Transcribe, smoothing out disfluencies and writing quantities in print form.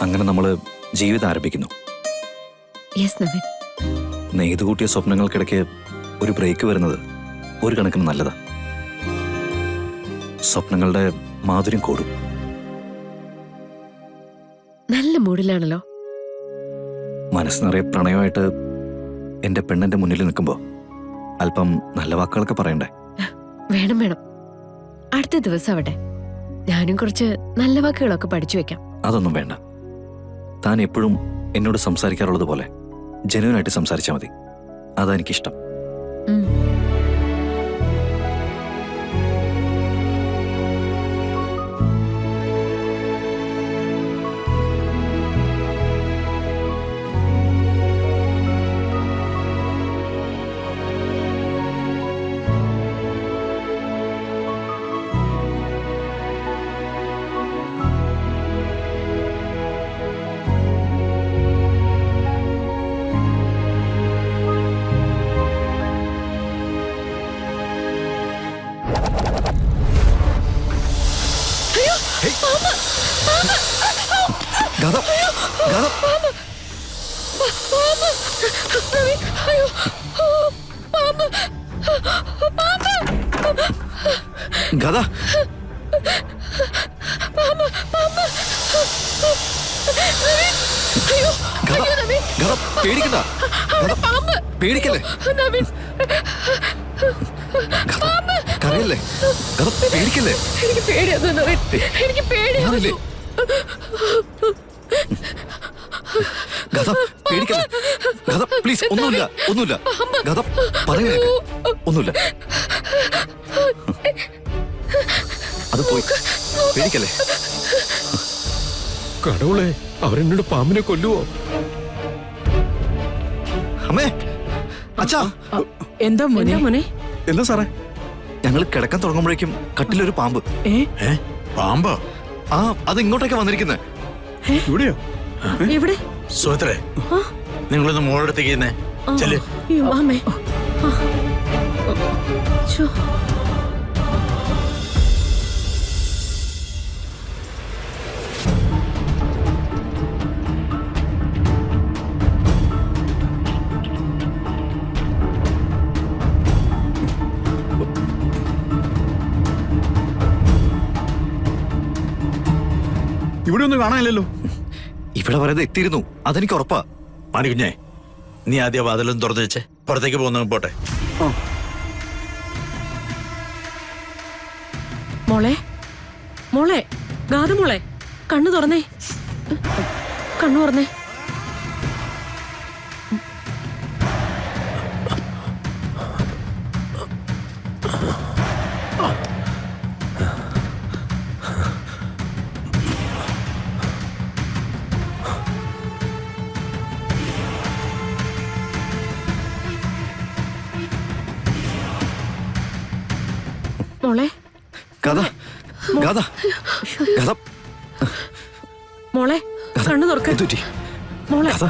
അങ്ങനെ നമ്മൾ ജീവിതം ആരംഭിക്കുന്നു. യെസ് നവീൻ. നെയ്തു കൂട്ടിയ സ്വപ്നങ്ങൾക്കിടയ്ക്ക് ഒരു ബ്രേക്ക് വരുന്നത് ഒരു കണക്കിന് നല്ലതാ. സ്വപ്നങ്ങളുടെ മാധുര്യം കൂടും. നല്ല മൂഡിലാണല്ലോ. മനസ്സ് നിറയെ പ്രണയമായിട്ട് എന്റെ പെണ്ണിന്റെ മുന്നിൽ നിൽക്കുമ്പോ അല്പം നല്ല വാക്കുകളൊക്കെ പറയണ്ടേ? വേണം വേണം. അടുത്ത ദിവസം ആവട്ടെ, ഞാനും കുറച്ച് നല്ല വാക്കുകളൊക്കെ പഠിച്ചു വെക്കാം. അതൊന്നും വേണ്ട. താൻ എപ്പോഴും എന്നോട് സംസാരിക്കാറുള്ളത് പോലെ ജെന്യുവനായിട്ട് സംസാരിച്ചാൽ മതി. അതാ എനിക്കിഷ്ടം. ഗദ, പേടിക്കണ്ട. പേടിക്കല്ലേ? കരയല്ലേ? ഗദ, പേടിക്കല്ലേ? എനിക്ക് പേടിയായിരുന്നു. എനിക്ക് പേടിയായിരുന്നു. ഗദ, പേടിക്കല്ലേ? ഗദ, പ്ലീസ്, ഒന്നുമില്ല, ഒന്നുമില്ല. ഗദ, പറയുന്നേക്ക്, ഒന്നുമില്ല. അത് പോയി. പേടിക്കല്ലേ? കടവുളെ, അവരെന്നോട് പാമ്പിനെ കൊല്ലുവോ? അമ്മേ, അച്ഛാ. എന്താ മോനെ? എന്താ സാറേ? ഞങ്ങൾ കിടക്കാൻ തുടങ്ങുമ്പോഴേക്കും കട്ടിലൊരു പാമ്പ്. പാമ്പോ? ആ, അത് ഇങ്ങോട്ടേക്ക് വന്നിരിക്കുന്നത്. ഇവിടെയോ? എവിടെ? സുഹൃത്തേ, നിങ്ങളൊന്ന് മോളെടുത്തേക്ക് ചെല്. അമ്മേ. ഇവിടെ ഒന്നും കാണാനില്ലല്ലോ. ഇവിടെ വരെ എത്തിയിരുന്നു, അതെനിക്ക് ഉറപ്പാ. മാണിക്കുഞ്ഞേ, നീ ആദ്യം വാതിലൊന്നും തുറന്നു വെച്ചേ. പുറത്തേക്ക് പോകുന്ന പോട്ടെ. മോളെ, മോളെ, ഗാഥ മോളെ, കണ്ണു തുറന്നേ. കണ്ണു തുറന്നേ. മോളെ, ഗദ, ഗദ, ഗദ. മോളെ, കണ്ണു തുറക്ക. എന്ത് പറ്റി? മോളെ, ഗദ.